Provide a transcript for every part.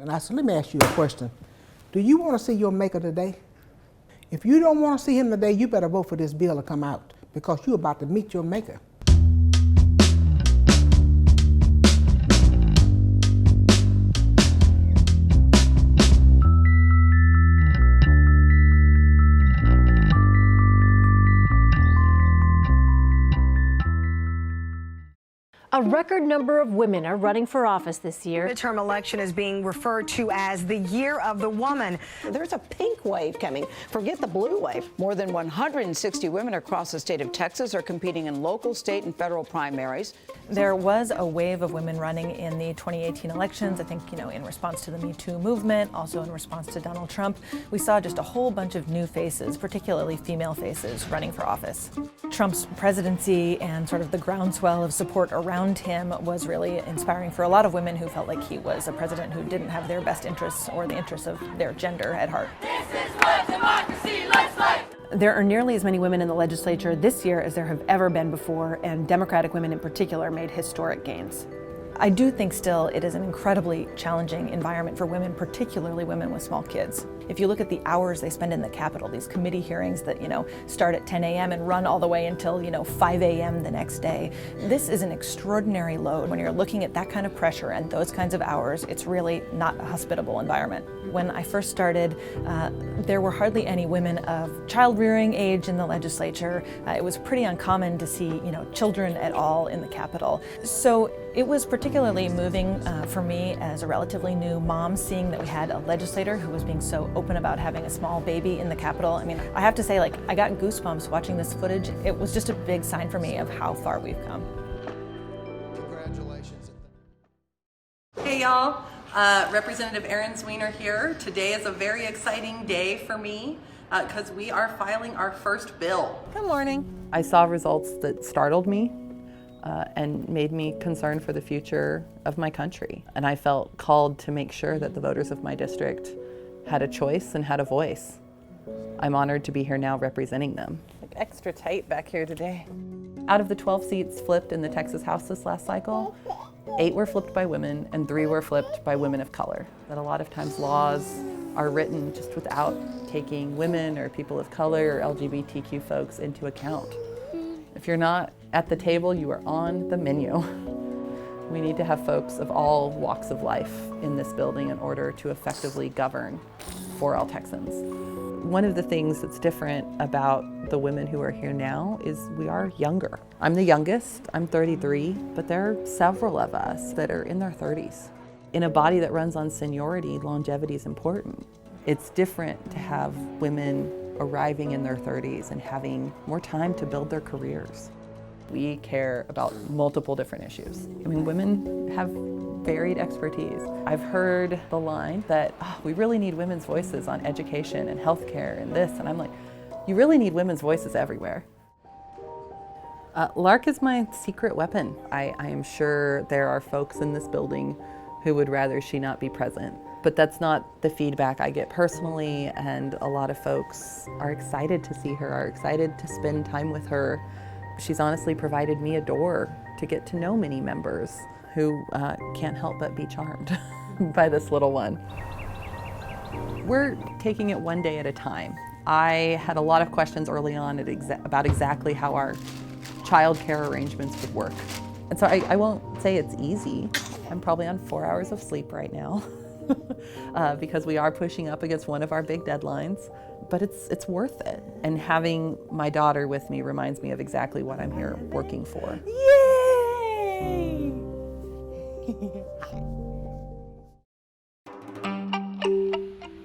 And I said, let me ask you a question. Do you want to see your maker today? If you don't want to see him today, you better vote for this bill to come out because you're about to meet your maker. A record number of women are running for office this year. The midterm election is being referred to as the year of the woman. There's a pink wave coming. Forget the blue wave. More than 160 women across the state of Texas are competing in local, state, and federal primaries. There was a wave of women running in the 2018 elections. I think, in response to the Me Too movement, also in response to Donald Trump. We saw just a whole bunch of new faces, particularly female faces, running for office. Trump's presidency and sort of the groundswell of support around him was really inspiring for a lot of women who felt like he was a president who didn't have their best interests or the interests of their gender at heart. This is what democracy looks like. There are nearly as many women in the legislature this year as there have ever been before, and Democratic women in particular made historic gains. I do think still it is an incredibly challenging environment for women, particularly women with small kids. If you look at the hours they spend in the Capitol, these committee hearings that, start at 10 a.m. and run all the way until, 5 a.m. the next day, this is an extraordinary load. When you're looking at that kind of pressure and those kinds of hours, it's really not a hospitable environment. When I first started, there were hardly any women of child-rearing age in the legislature. It was pretty uncommon to see, children at all in the Capitol. So it was particularly moving for me as a relatively new mom, seeing that we had a legislator who was being so open about having a small baby in the Capitol. I mean, I have to say, I got goosebumps watching this footage. It was just a big sign for me of how far we've come. Congratulations. Hey y'all, Representative Aaron Wiener here. Today is a very exciting day for me because we are filing our first bill. Good morning. I saw results that startled me and made me concerned for the future of my country. And I felt called to make sure that the voters of my district had a choice and had a voice. I'm honored to be here now representing them. Extra tight back here today. Out of the 12 seats flipped in the Texas House this last cycle, 8 were flipped by women and 3 were flipped by women of color. That a lot of times laws are written just without taking women or people of color or LGBTQ folks into account. If you're not at the table, you are on the menu. We need to have folks of all walks of life in this building in order to effectively govern for all Texans. One of the things that's different about the women who are here now is we are younger. I'm the youngest, I'm 33, but there are several of us that are in their 30s. In a body that runs on seniority, longevity is important. It's different to have women arriving in their 30s and having more time to build their careers. We care about multiple different issues. I mean, women have varied expertise. I've heard the line that we really need women's voices on education and healthcare and this, and I'm like, you really need women's voices everywhere. LARC is my secret weapon. I am sure there are folks in this building who would rather she not be present, but that's not the feedback I get personally, and a lot of folks are excited to see her, are excited to spend time with her. She's honestly provided me a door to get to know many members who can't help but be charmed by this little one. We're taking it one day at a time. I had a lot of questions early on about exactly how our childcare arrangements would work. And so I won't say it's easy. I'm probably on 4 hours of sleep right now because we are pushing up against one of our big deadlines. But it's worth it. And having my daughter with me reminds me of exactly what I'm here working for. Yay!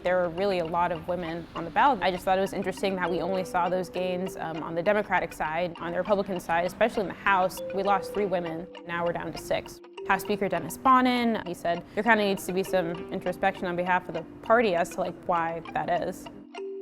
There were really a lot of women on the ballot. I just thought it was interesting that we only saw those gains on the Democratic side. On the Republican side, especially in the House, we lost 3 women. Now we're down to 6. House Speaker Dennis Bonnen, he said there kind of needs to be some introspection on behalf of the party as to why that is.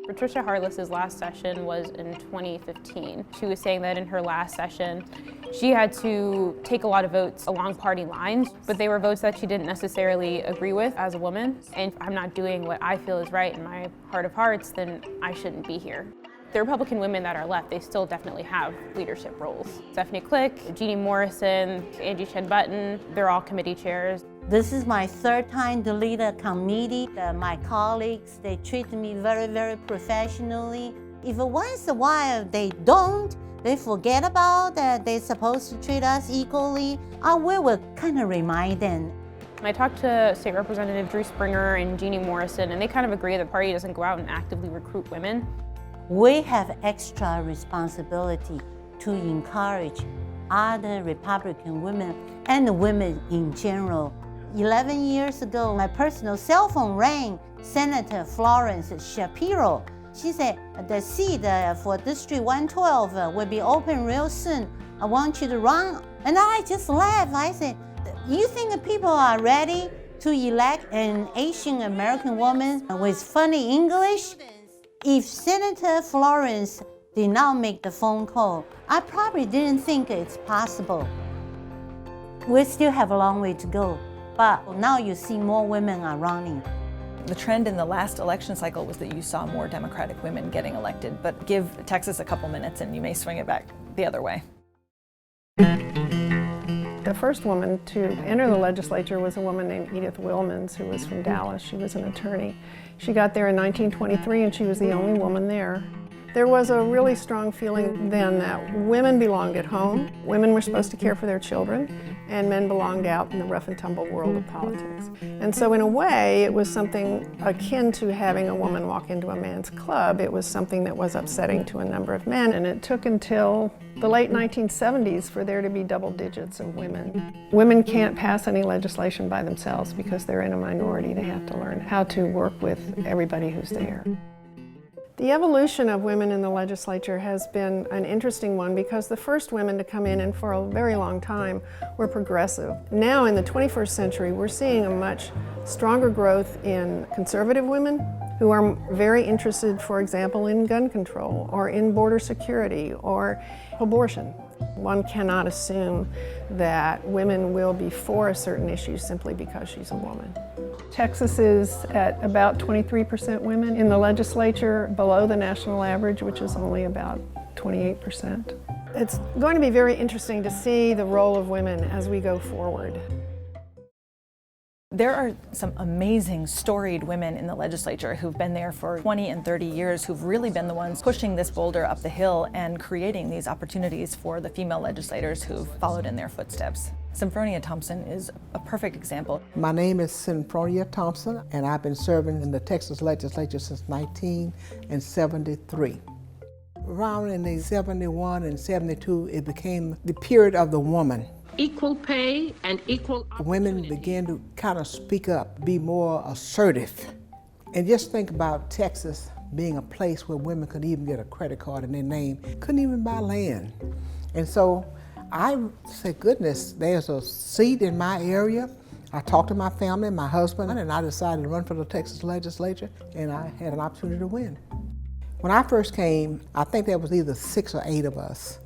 Patricia Harless's last session was in 2015. She was saying that in her last session, she had to take a lot of votes along party lines, but they were votes that she didn't necessarily agree with as a woman. And if I'm not doing what I feel is right in my heart of hearts, then I shouldn't be here. The Republican women that are left, they still definitely have leadership roles. Stephanie Click, Jeanne Morrison, Angie Chen Button, they're all committee chairs. This is my third time to lead a committee. My colleagues, they treat me very, very professionally. If once in a while they don't, they forget about that they're supposed to treat us equally, we will kind of remind them. I talked to State Representative Drew Springer and Jeanne Morrison, and they kind of agree the party doesn't go out and actively recruit women. We have extra responsibility to encourage other Republican women and women in general. 11 years ago, my personal cell phone rang. Senator Florence Shapiro. She said, the seat for District 112 will be open real soon. I want you to run. And I just laughed. I said, you think that people are ready to elect an Asian American woman with funny English? If Senator Florence did not make the phone call, I probably didn't think it's possible. We still have a long way to go, but now you see more women are running. The trend in the last election cycle was that you saw more Democratic women getting elected, but give Texas a couple minutes and you may swing it back the other way. The first woman to enter the legislature was a woman named Edith Wilmas, who was from Dallas. She was an attorney. She got there in 1923 and she was the only woman there. There was a really strong feeling then that women belonged at home, women were supposed to care for their children, and men belonged out in the rough and tumble world of politics. And so in a way, it was something akin to having a woman walk into a man's club. It was something that was upsetting to a number of men, and it took until the late 1970s for there to be double digits of women. Women can't pass any legislation by themselves because they're in a minority. They have to learn how to work with everybody who's there. The evolution of women in the legislature has been an interesting one because the first women to come in and for a very long time were progressive. Now in the 21st century, we're seeing a much stronger growth in conservative women who are very interested, for example, in gun control or in border security or abortion. One cannot assume that women will be for a certain issue simply because she's a woman. Texas is at about 23% women in the legislature, below the national average, which is only about 28%. It's going to be very interesting to see the role of women as we go forward. There are some amazing, storied women in the legislature who've been there for 20 and 30 years, who've really been the ones pushing this boulder up the hill and creating these opportunities for the female legislators who've followed in their footsteps. Cynthia Thompson is a perfect example. My name is Cynthia Thompson, and I've been serving in the Texas legislature since 1973. Around in the 71 and 72, it became the period of the woman. Equal pay and equal Women began to kind of speak up, be more assertive. And just think about Texas being a place where women could even get a credit card in their name, couldn't even buy land. And so I said, goodness, there's a seat in my area. I talked to my family, my husband, and I decided to run for the Texas legislature, and I had an opportunity to win. When I first came, I think there was either 6 or 8 of us.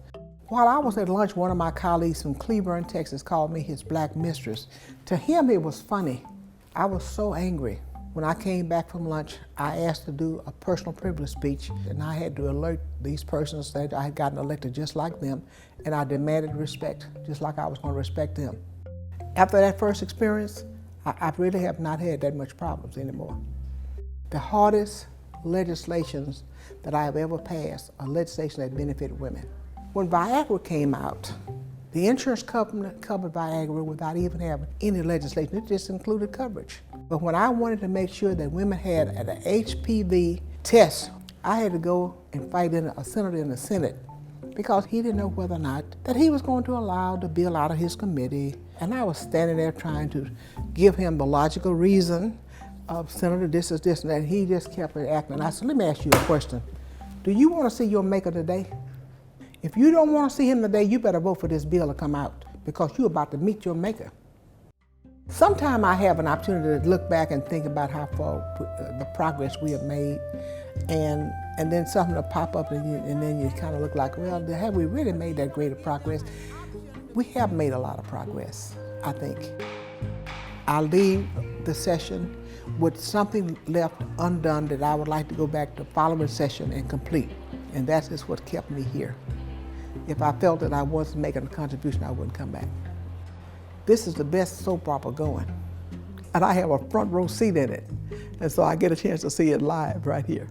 While I was at lunch, one of my colleagues from Cleburne, Texas, called me his black mistress. To him, it was funny. I was so angry. When I came back from lunch, I asked to do a personal privilege speech, and I had to alert these persons that I had gotten elected just like them, and I demanded respect, just like I was going to respect them. After that first experience, I really have not had that much problems anymore. The hardest legislations that I have ever passed are legislation that benefit women. When Viagra came out, the insurance company covered Viagra without even having any legislation. It just included coverage. But when I wanted to make sure that women had an HPV test, I had to go and fight a senator in the Senate because he didn't know whether or not that he was going to allow the bill out of his committee. And I was standing there trying to give him the logical reason of Senator this is this and that. He just kept acting. And I said, let me ask you a question. Do you want to see your maker today? If you don't want to see him today, you better vote for this bill to come out because you're about to meet your maker. Sometime I have an opportunity to look back and think about how far the progress we have made, and then something will pop up and then you kind of look like, well, have we really made that great of progress? We have made a lot of progress, I think. I'll leave the session with something left undone that I would like to go back to the following session and complete, and that is what kept me here. If I felt that I wasn't making a contribution, I wouldn't come back. This is the best soap opera going. and I have a front row seat in it. And so I get a chance to see it live right here.